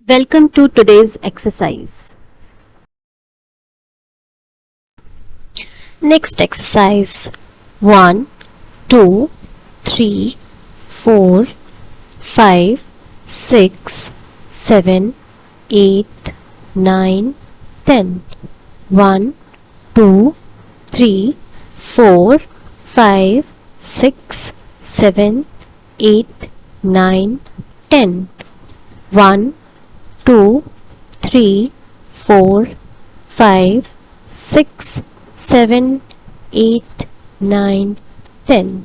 Welcome to today's exercise. Next exercise 1, 2, 3, 4, 5, 6, 7, 8, 9, 10. 1, 2, 3, 4, 5, 6, 7, 8, 9, 10. 1, 2, 3, 4, 5, 6, 7, 8, 9, 10.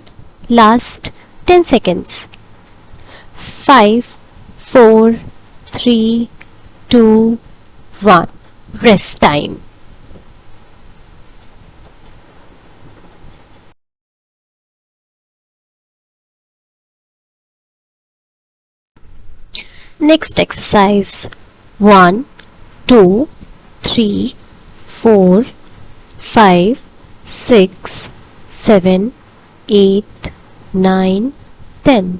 Last 10 seconds. 5, 4, 3, 2, 1. Rest time. Next exercise 1, 2, 3, 4, 5, 6, 7, 8, 9, 10.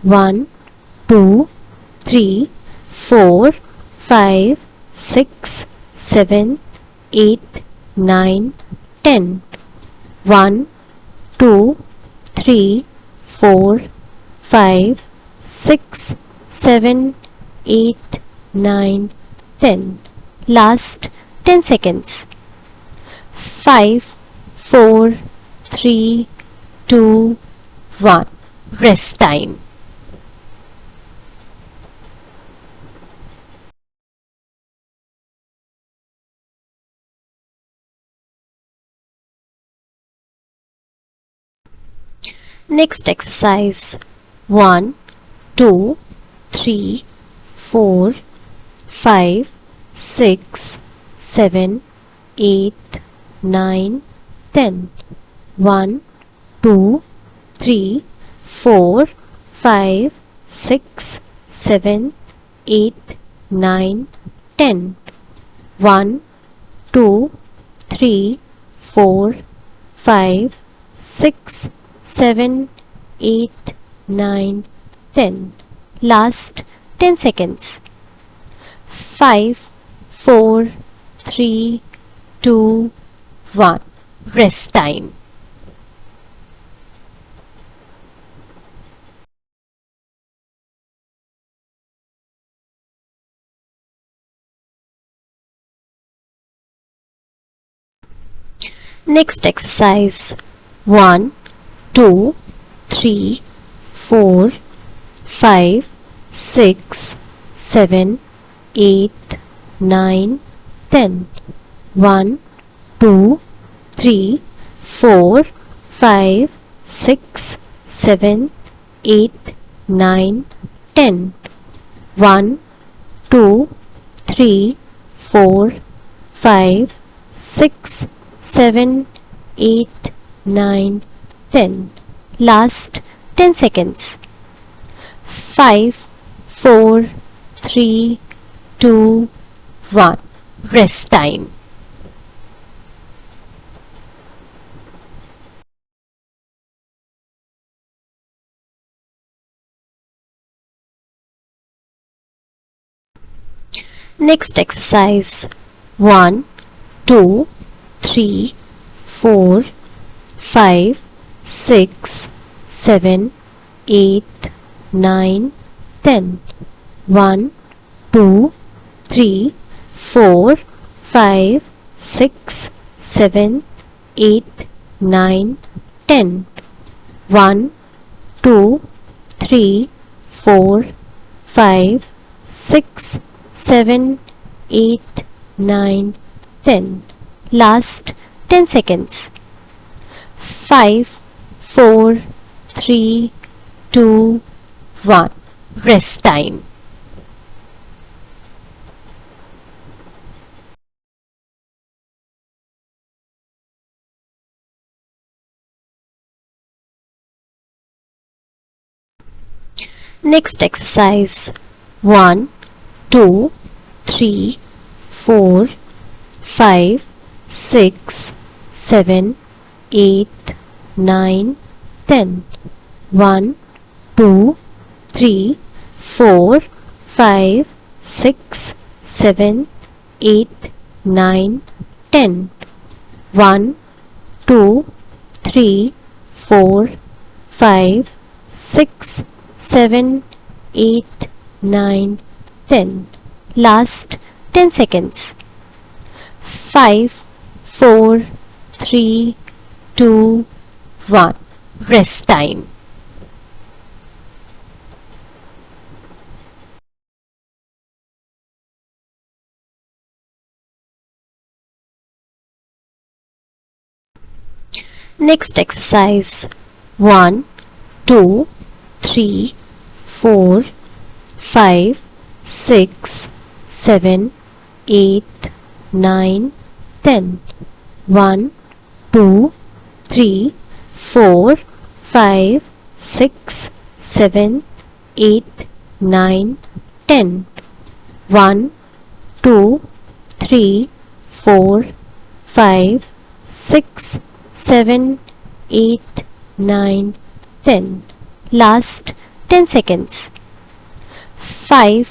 1, 2, 3, 4, 5, 6, 7, 8, 9, 10. 1, 2, 3, 4, 5, 6, 7, 8, 9, 10. Last 10 seconds. 5, 4, 3, 2, 1. Rest time. Next exercise 1, 2, 3, 4, 5, 6, 7, 8, 9, 10. 1, 2, 3, 4, 5, 6, 7, 8, 9, 10. 1, 2, 3, 4, 5, 6, 7, 8, 9, 10. Last 10 seconds. 5, 4, 3, 2, 1. Rest time. Next exercise 1, 2, 3, 4, 5, 6, 7, 8, 9, 10. 1, 2, 3, 4, 5, 6, 7, 8, 9, 10. 1, 2, 3, 4, 5, 6, 7, 8, 9, 10. Last 10 seconds. 5, 4, 3, 2, 1. Rest time. Next exercise 1, 2, 3, 4, 5, 6, 7, 8, 9, 10. 1, 2, 3, 4, 5, 6, 7, 8, 9, 10. 1, 2, 3, 4, 5, 6, 7, 8, 9, 10. Last 10 seconds. 5, 4, 3, 2, 1. Rest time. Next exercise 1, 2, 3, 4, 5, 6, 7, 8, 9, 10. 1, 2, 3, 4, 5, 6, 7, 8, 9, 10. 1, 2, 3, 4, 5, 6, 7, 8, 9, 10. Last 10 seconds. 5, 4, 3, 2, 1. Rest time. Next exercise. 1, 2, 3, 4, 5, 6, 7, 8, 9, 10. 1, 2, 3, 4, 5, 6, 7, 8, 9, 10. 1, 2, 3, 4, 5, 6, 7, 8, 9, 10. Last 10 seconds. 5,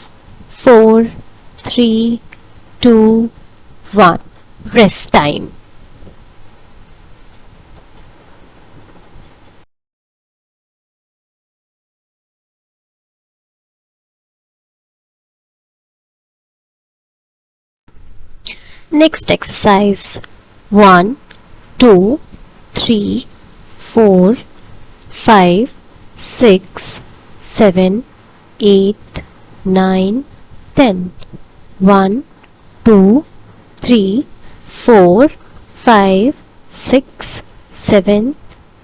4, 3, 2, 1. Rest time. Next exercise. 1, 2, 3, 4, 5, 6, 7, 8, 9, 10. 1, 2, 3, 4, 5, 6, 7,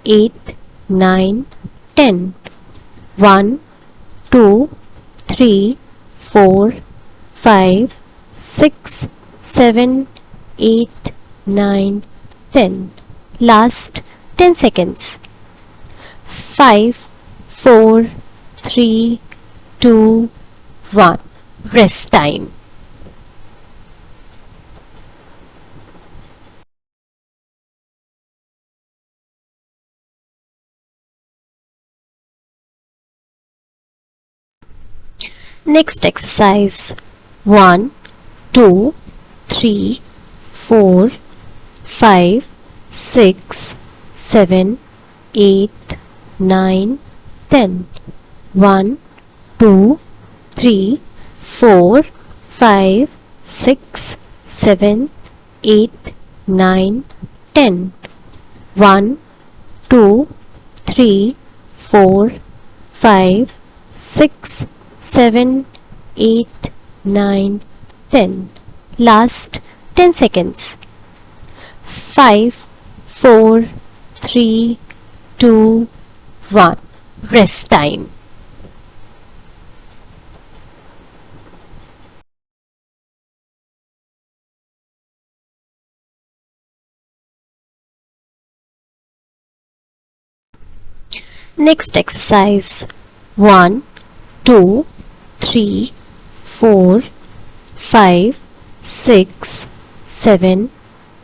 8, 9, 10. 1, 2, 3, 4, 5, 6, 7, 8, 9, 10. Last 10 seconds. 5, 4, 3, 2, 1. Rest time. Next exercise. 1, 2, 3, 4, 5, 6, 7, 8, 9, 10. 1, 2, 3, 4, 5, 6, 7, 8, 9, 10. 1, 2, 3, 4, 5, 6, 7, 8, 9, 10. Last 10 seconds. 5, 4, 3, 2, 1. Rest time. Next exercise. 1, 2, 3, 4, 5, 6, 7,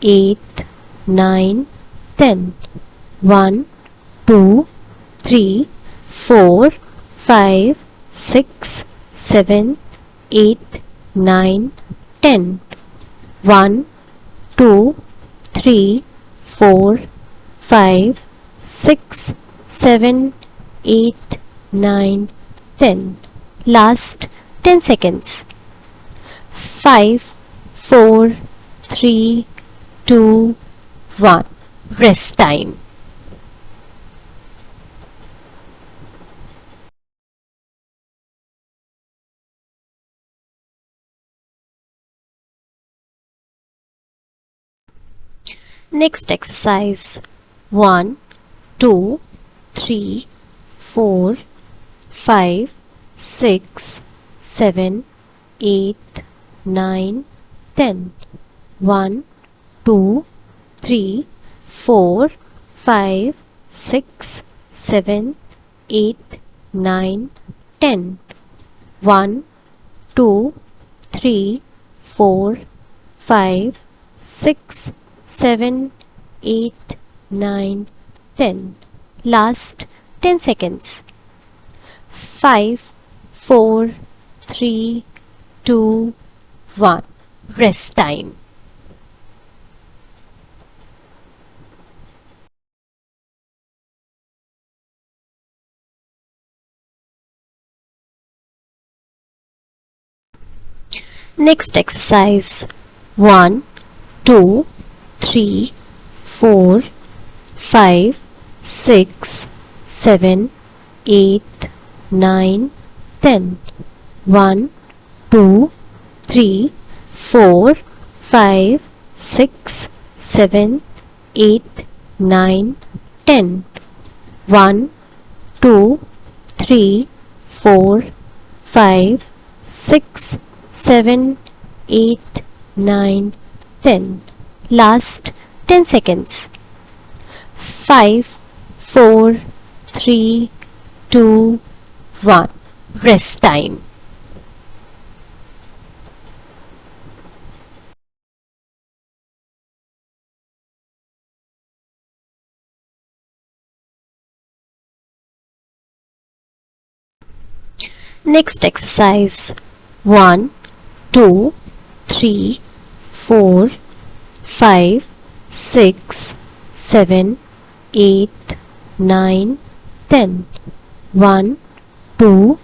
8, 9, 10. 1, 2, 3, 4, 5, 6, 7, 8, 9, 10. 1, 2, 3, 4, 5, 6, 7, 8, 9, 10. Last 10 seconds. 5, 4, 3, 2, 1. Rest time. Next exercise. 1, 2, 3, 4, 5, 6, 7, 8, 9, 10. 1, 2, 3, 4, 5, 6, 7, 8, 9, 10. 1, 2, 3, 4, 5, 6, 7, 8, 9, 10. Last 10 seconds. 5, 4, 3, 2, 1. Rest time. Next exercise. 1, 2, 3, 4, 5, 6, 7, 8, 9, 10. 1, 2, 3, 4, 5, 6, 7, 8, 9, 10. 1, 2, 3, 4, 5, 6, 7, 8, 9, 10. Last 10 seconds. 5, 4, 3, 2, 1. Rest time. Next exercise. 1, 2, 3, 4, 5, 6, 7, 8, 9, 10. 1, 2,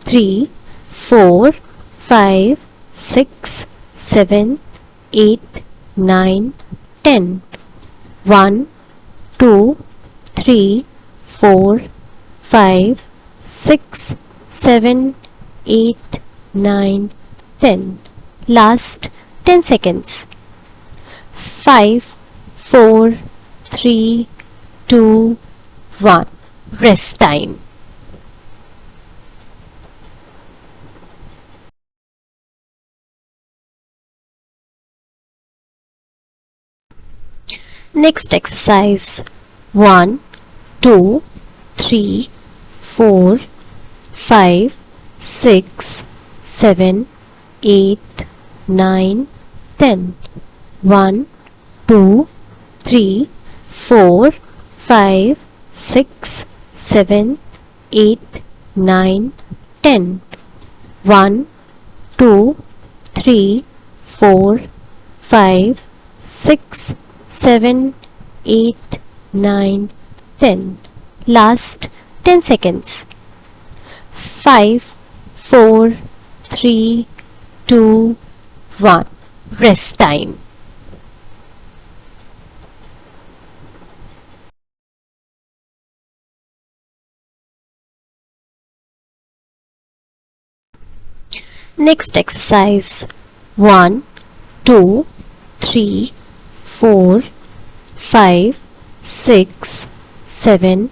3, 4, 5, 6, 7, 8, 9, 10. 1, 2, 3, 4, 5, 6, 7, 8, 9, 10. Last 10 seconds. 5, 4, 3, 2, 1. Rest time. Next exercise. 1, 2, 3, 4, 5, 6, 7, 8, 9, 10. 1, 2, 3, 4, 5, 6, 7, 8, 9, 10. 1, 2, 3, 4, 5, 6, 7, 8, 9, 10. Last 10 seconds. 5, 4, 3, 2, 1. Rest time. Next exercise. 1, 2, 3, 4, 5, 6, 7,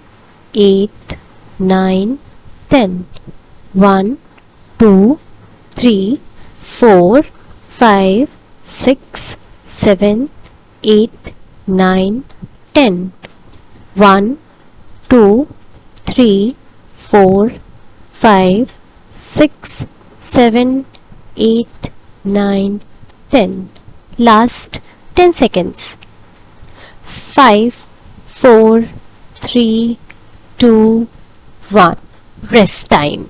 8, 9, 10. 1, 2, 3, 4, 5, 6, 7, 8, 9, 10. 1, 2, 3, 4, 5, 6, 7, 8, 9, 10. Last 10 seconds. 5, 4, 3, 2, 1. Rest time.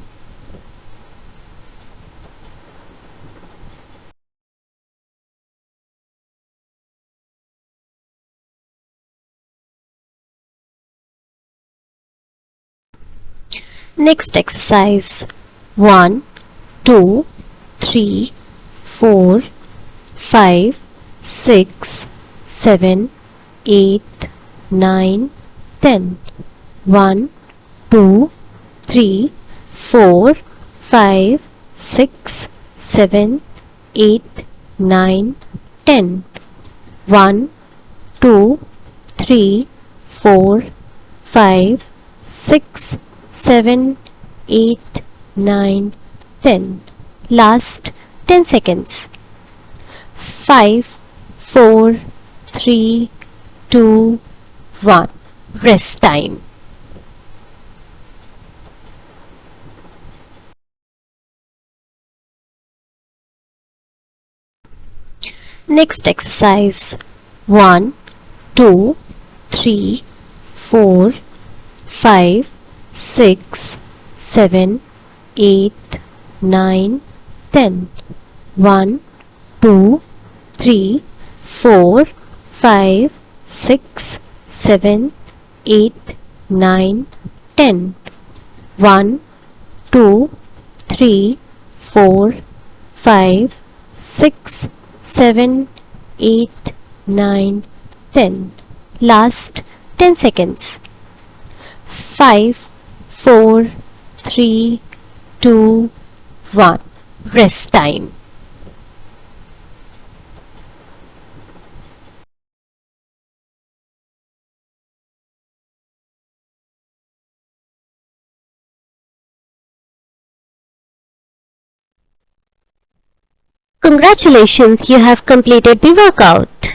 Next exercise. 1, 2, 3, 4, 5, 6, 7, 8, 9, 10. 1, 2, 3, 4, 5, 6, 7, 8, 9, 10. 1, 2, 3, 4, 5, 6, 7, 8, 9, 10. Last 10 seconds. 5, 4, 3, 2, 1. Rest time. Next exercise. 1, 2, 3, 4, 5, 6, 7, 8, 9, 10. 1, 2, 3, 4, 5, 6, 7, 8, 9, 10. 1, 2, 3, 4, 5, 6, 7, 8, 9, 10. Last 10 seconds. 5, 4, 3, 2, 1. Rest time. Congratulations, you have completed the workout.